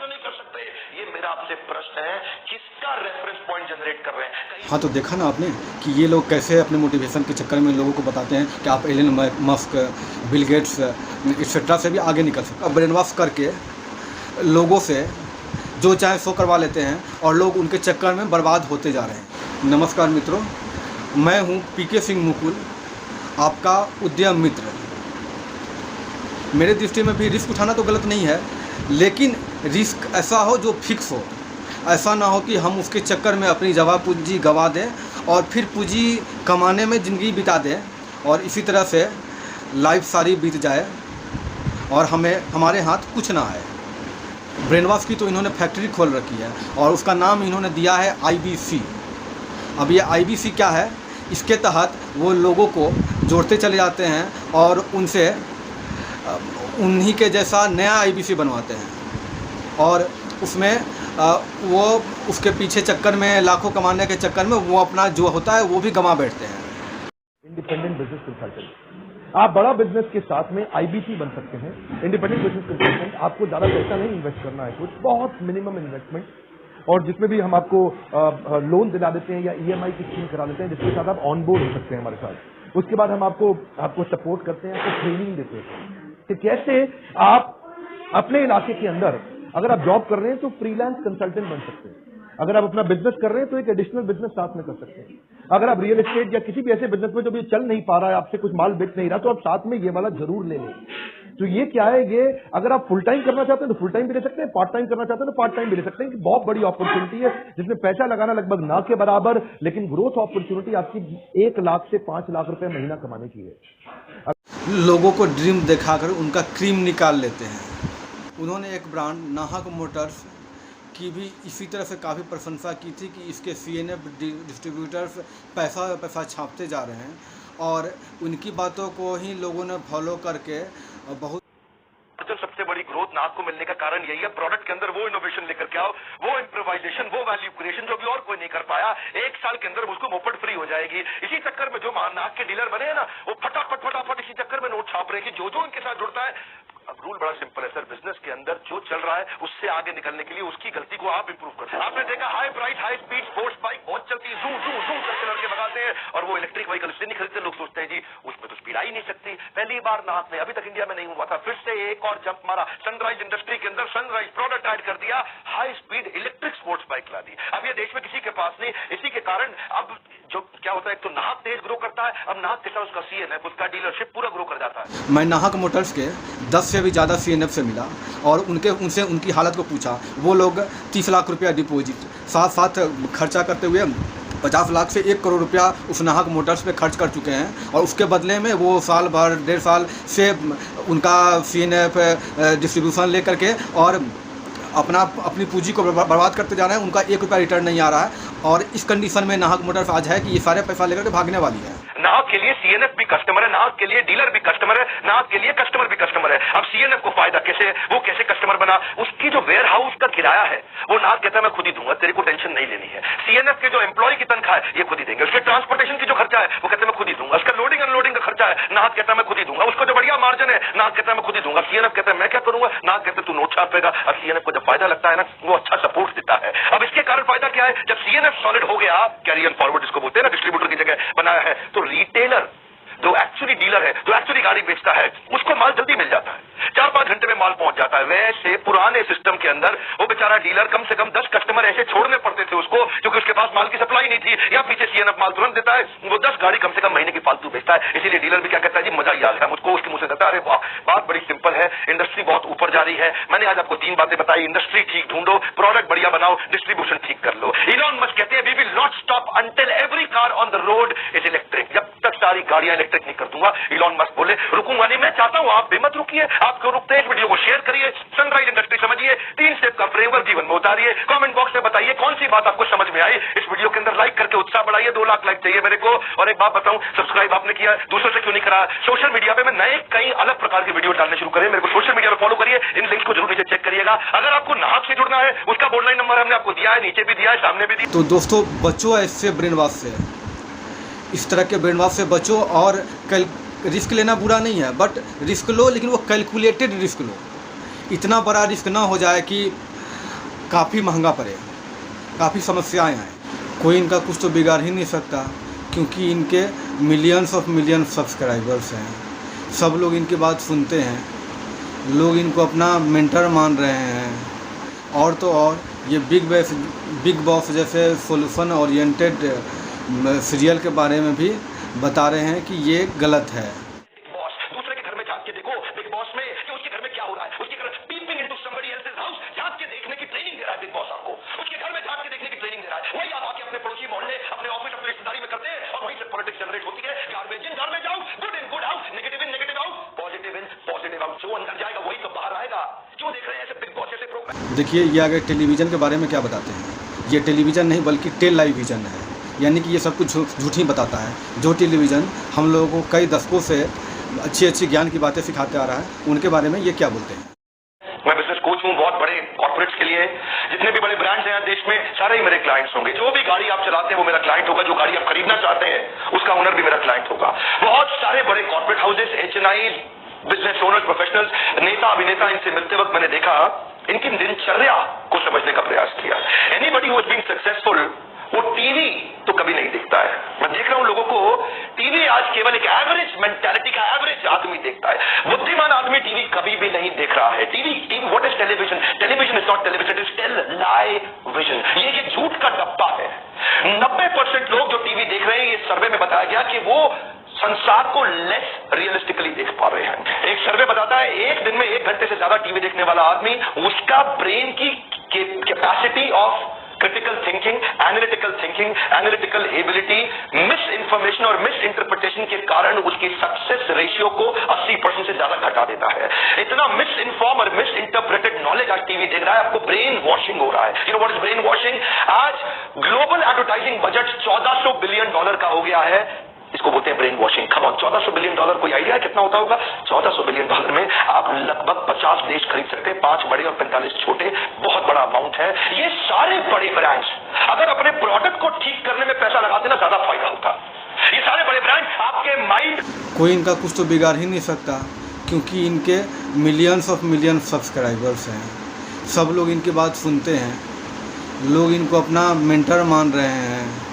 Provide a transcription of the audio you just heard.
नहीं कर सकते? ये मेरा आपसे प्रश्न है, किसका रेफरेंस पॉइंट जनरेट कर रहे हैं? हाँ, तो देखा ना आपने कि ये लोग कैसे अपने मोटिवेशन के चक्कर में लोगों को बताते हैं कि आप Elon Musk, Bill Gates etcetera से भी आगे निकल सकते हैं। ब्रेन वॉश करके लोगों से जो चाहे सो करवा लेते हैं और लोग उनके चक्कर में बर्बाद होते जा रहे हैं। नमस्कार मित्रों, मैं हूँ पीके सिंह मुकुल, आपका उद्यम मित्र। मेरे दृष्टि में भी रिस्क उठाना तो गलत नहीं है, लेकिन रिस्क ऐसा हो जो फिक्स हो। ऐसा ना हो कि हम उसके चक्कर में अपनी जमा पूंजी गंवा दें और फिर पूंजी कमाने में ज़िंदगी बिता दें और इसी तरह से लाइफ सारी बीत जाए और हमारे हाथ कुछ ना आए। ब्रेन वॉश की तो इन्होंने फैक्ट्री खोल रखी है और उसका नाम इन्होंने दिया है IBC। अब ये IBC क्या है? इसके तहत वो लोगों को जोड़ते चले जाते हैं और उनसे उन्हीं के जैसा नया IBC बनवाते हैं और उसमें वो उसके पीछे चक्कर में, लाखों कमाने के चक्कर में वो अपना जो होता है वो भी गंवा बैठते हैं। इंडिपेंडेंट बिजनेस कंसल्टेंट, आप बड़ा बिजनेस के साथ में IBC बन सकते हैं। इंडिपेंडेंट बिजनेस कंसल्टेंट, आपको ज्यादा पैसा नहीं इन्वेस्ट करना है, कुछ बहुत मिनिमम इन्वेस्टमेंट, और जिसमें भी हम आपको लोन दिला देते हैं या EMI की स्कीम करा देते हैं, जिसके साथ आप ऑन बोर्ड हो सकते हैं हमारे साथ। उसके बाद हम आपको सपोर्ट करते हैं, आपको ट्रेनिंग देते हैं कि कैसे आप अपने इलाके के अंदर, अगर आप जॉब कर रहे हैं तो फ्रीलांस कंसल्टेंट बन सकते हैं। अगर आप अपना बिजनेस कर रहे हैं तो एक एडिशनल बिजनेस साथ में कर सकते हैं। अगर आप रियल एस्टेट या किसी भी ऐसे बिजनेस में जो भी चल नहीं पा रहा है, आपसे कुछ माल बिक नहीं रहा, तो आप साथ में ये वाला जरूर ले लें। तो ये क्या है, ये अगर आप फुल टाइम करना चाहते हैं तो फुल टाइम भी ले सकते हैं, पार्ट टाइम करना चाहते हैं तो पार्ट टाइम भी ले सकते हैं। कि बहुत बड़ी अपॉर्चुनिटी है जिसमें पैसा लगाना लगभग ना के बराबर, लेकिन ग्रोथ अपॉर्चुनिटी आपकी 1 लाख से 5 लाख रुपए महीना कमाने की है। लोगों को ड्रीम दिखाकर उनका क्रीम निकाल लेते हैं। उन्होंने एक ब्रांड नाहक मोटर्स की भी इसी तरह से काफ़ी प्रशंसा की थी कि इसके CNF डिस्ट्रीब्यूटर्स पैसा छापते जा रहे हैं और उनकी बातों को ही लोगों ने फॉलो करके बहुत सबसे बड़ी ग्रोथ नाक को मिलने का कारण यही है, प्रोडक्ट के अंदर वो इनोवेशन लेकर के आओ, वो इम्प्रोवाइजेशन, वो वैल्यू क्रिएशन जो भी और कोई नहीं कर पाया। 1 साल के अंदर उसको मोपट फ्री हो जाएगी। इसी चक्कर में जो नाक के डीलर बने हैं ना, वो फटाफट इसी चक्कर में नोट छाप रहे हैं कि जो इनके साथ जुड़ता है। अब रूल बड़ा सिंपल है सर, बिजनेस के अंदर जो चल रहा है उससे आगे निकलने के लिए उसकी गलती को आप इंप्रूव करते हैं। आपने देखा high price high speed sports bike बहुत चलती है, जू करके लड़के भगाते हैं, और वो इलेक्ट्रिक व्हीकल इसलिए नहीं खरीदते, लोग सोचते हैं जी उसमें तो स्पीड आ ही नहीं सकती। पहली बार नाक ने, अभी तक इंडिया में नहीं हुआ था, फिर से एक और जंप मारा। सनराइज इंडस्ट्री के अंदर सनराइज प्रोडक्ट ऐड कर दिया, high speed electric sports bike ला दी। अब ये देश में किसी के पास नहीं। इसी के कारण अब जो क्या होता है, एक तो नाहक तेज ग्रो करता है, अब नाहक के साथ उसका CNF, उसका डीलरशिप पूरा ग्रो कर जाता है। मैं नाहक मोटर्स के 10 से भी ज़्यादा CNF से मिला और उनसे उनकी हालत को पूछा। वो लोग 30 लाख रुपया डिपॉजिट साथ खर्चा करते हुए 50 लाख से 1 करोड़ रुपया उस नाहक मोटर्स पे खर्च कर चुके हैं और उसके बदले में वो साल भर 1.5 साल से उनका CNF डिस्ट्रीब्यूशन लेकर के और अपनी पूंजी को बर्बाद करते जा रहे हैं। उनका 1 रुपया रिटर्न नहीं आ रहा है और इस कंडीशन में नाहक मोटर्स आज है कि ये सारे पैसा लेकर के भागने वाली है। नाहक के लिए CNF भी कस्टमर है, नाहक के लिए डीलर भी कस्टमर है, नाहक के लिए कस्टमर भी कस्टमर है। अब CNF को फायदा कैसे, वो कैसे कस्टमर बना? उसकी जो वेयर हाउस का किराया है वो नाहक कहता है मैं खुद ही दूंगा, तेरे को टेंशन नहीं लेनी है। CNF के जो एम्प्लॉय की तनख्वाह है ये खुद ही देंगे, उसके ट्रांसपोर्टेशन की जो खर्चा है वो कहते हैं मैं खुद ही दूंगा, उसका लोडिंग अनलोडिंग का खर्चा है नाहक कहता है मैं खुद ही दूंगा, उसको जो बढ़िया मार्जिन है नाहक कहता है मैं खुद ही दूंगा। CNF कहता है मैं क्या करूंगा, नाहक कहते तू नोट छापेगा। अब CNF को जब फायदा लगता है ना, वो अच्छा सपोर्ट देता है। अब इसके कारण फायदा क्या है, जब CNF सॉलिड हो गया, कैरी एंड फॉरवर्ड जिसको बोलते हैं ना, डिस्ट्रीब्यूटर की जगह बनाया है, तो रिटेलर जो एक्चुअली डीलर है, जो एक्चुअली गाड़ी बेचता है, उसको माल जल्दी मिल जाता है, 4-5 घंटे में माल पहुंच जाता है। वैसे पुराने सिस्टम के अंदर वो बेचारा डीलर कम से कम 10 कस्टमर ऐसे छोड़ने पड़ते थे उसको, क्योंकि उसके पास माल की सप्लाई नहीं थी, या पीछे CNF माल तुरंत देता है, वो 10 गाड़ी कम से कम महीने की फालतू बेचता है। इसीलिए डीलर भी क्या कहता है जी मजा ही आ गया मुझको, उसके मुंह से कहता है अरे वाह। बात बड़ी सिंपल है, इंडस्ट्री बहुत ऊपर जा रही है। मैंने आज आपको 3 बातें बताई, इंडस्ट्री ठीक ढूंढो, प्रोडक्ट बढ़िया बनाओ, डिस्ट्रीब्यूशन ठीक कर लो। इलॉन मस्क कहते हैं we will not stop until every car on the road is electric. जब तक सारी गाड़ियां इलेक्ट्रिक नहीं कर दूंगा, इलॉन मस्क बोले, रुकूंगा नहीं। मैं चाहता हूं आप भी मत रुकिए, आपको रुकते हैं, इस वीडियो को शेयर करिए, सनराइज इंडस्ट्री समझिए, 3 स्टेप का फ्रेमवर्क जीवन में उतारिए। कमेंट बॉक्स में बताइए कौन सी बात आपको समझ में आई। इस वीडियो के अंदर लाइक करके उत्साह बढ़ाइए, 2 लाख लाइक चाहिए मेरे को। और एक बात बताऊं, सब्सक्राइब आपने किया, दूसरों से क्यों नहीं करा? सोशल मीडिया पे मैं नए कई अलग प्रकार के वीडियो डालने शुरू करें, मेरे को सोशल मीडिया पे फॉलो करिए, इन लिंक्स को जरूर नीचे चेक करिएगा। अगर आपको नाहक से जुड़ना है, उसका बोर्डलाइन नंबर हमने आपको दिया है, नीचे भी दिया है, सामने भी दिया। तो दोस्तों बचो ऐसे ब्रेन वॉश से, इस तरह के ब्रेन वॉश से बचो। और रिस्क लेना बुरा नहीं है, बट रिस्क लो, लेकिन वो कैलकुलेटेड रिस्क लो। इतना बड़ा रिस्क ना हो जाए कि काफ़ी महंगा पड़े, काफ़ी समस्याएं आएँ। कोई इनका कुछ तो बिगाड़ ही नहीं सकता, क्योंकि इनके मिलियंस ऑफ मिलियन सब्सक्राइबर्स हैं। सब लोग इनकी बात सुनते हैं, लोग इनको अपना मेंटर मान रहे हैं। और तो और ये बिग बॉस जैसे सोल्यूशन ओरिएंटेड सीरियल के बारे में भी बता रहे हैं कि ये गलत है। बॉस दूसरे के घर में झांक के देखो बिग बॉस में कि उसके घर में क्या हो रहा है, उसके घर peeping into somebody else's house झांक के देखने की ट्रेनिंग दे रहा है बिग बॉस आपको, उसके घर में झांक के देखने की ट्रेनिंग दे रहा है। वही आप आके अपने पड़ोसी मोहल्ले, अपने ऑफिस, अपने रिश्तेदारी में करते हैं और वहीं से पॉलिटिक्स जनरेट होती है। Garbage in garbage out, good in good out, negative in negative out, positive in positive out. जो अंदर जाएगा वही तो बाहर आएगा। क्यों देख रहे हैं ऐसे बिग बॉस जैसे प्रोग्राम? देखिए, ये आगे टेलीविज़न के बारे में क्या बताते हैं। ये टेलीविज़न नहीं बल्कि टेलीविज़न है, यानी कि ये सब कुछ झूठ ही बताता है। जो टेलीविज़न हम लोगों को कई दशकों से अच्छी ज्ञान की बातें सिखाते आ रहा है, उनके बारे में ये क्या बोलते हैं। मैं बिजनेस कोच हूँ बहुत बड़े कॉर्पोरेट्स के लिए। जितने भी बड़े ब्रांड्स हैं देश में, सारे ही मेरे क्लाइंट्स होंगे। जो भी गाड़ी आप चलाते हैं वो मेरा क्लाइंट होगा, जो गाड़ी आप खरीदना चाहते हैं उसका ओनर भी मेरा क्लाइंट होगा। बहुत सारे बड़े corporate houses, HNI, business owners, professionals, नेता, अभिनेता, इनसे मिलते वक्त मैंने देखा, इनकी दिनचर्या को समझने का प्रयास किया। Anybody who has been successful, वो टीवी तो कभी नहीं देखता है। मैं देख रहा हूं लोगों को, टीवी आज केवल एक एवरेज मेंटालिटी का एवरेज आदमी देखता है। बुद्धिमान आदमी टीवी कभी भी नहीं देख रहा है। TV what is television? Television is not television, it is tell lie vision. ये झूठ का डब्बा है। 90% लोग जो टीवी देख रहे हैं, ये सर्वे में बताया गया कि वो संसार को लेस रियलिस्टिकली देख पा रहे हैं। एक सर्वे बताता है एक दिन में 1 घंटे से ज्यादा टीवी देखने वाला आदमी, उसका ब्रेन की capacity of critical thinking, analytical ability, miss information और मिस इंटरप्रिटेशन के कारण उसकी सक्सेस रेशियो को 80% से ज्यादा घटा देता है। इतना मिस इन्फॉर्म और मिस इंटरप्रेटेड नॉलेज आज टीवी देख रहा है, आपको ब्रेन वॉशिंग हो रहा है। You know what is brain washing? आज ग्लोबल एडवर्टाइजिंग बजट $1400 बिलियन का हो गया है। इसको बोलते हैं ब्रेन वॉशिंग। खबर $1400 बिलियन, कोई आइडिया है कितना होता होगा? $1400 बिलियन में आप लगभग 50 देश खरीद सकते हैं, 5 बड़े और 45 छोटे। बहुत बड़ा अमाउंट है। ये सारे बड़े ब्रांड्स अगर अपने प्रोडक्ट को ठीक करने में पैसा लगाते ना, ज्यादा फायदा होता। ये सारे बड़े ब्रांड आपके माइंड, कोई इनका कुछ तो बिगाड़ ही नहीं सकता, क्योंकि इनके मिलियंस ऑफ मिलियन सब्सक्राइबर्स हैं। सब लोग इनकी बात सुनते हैं, लोग इनको अपना मेंटर मान रहे हैं।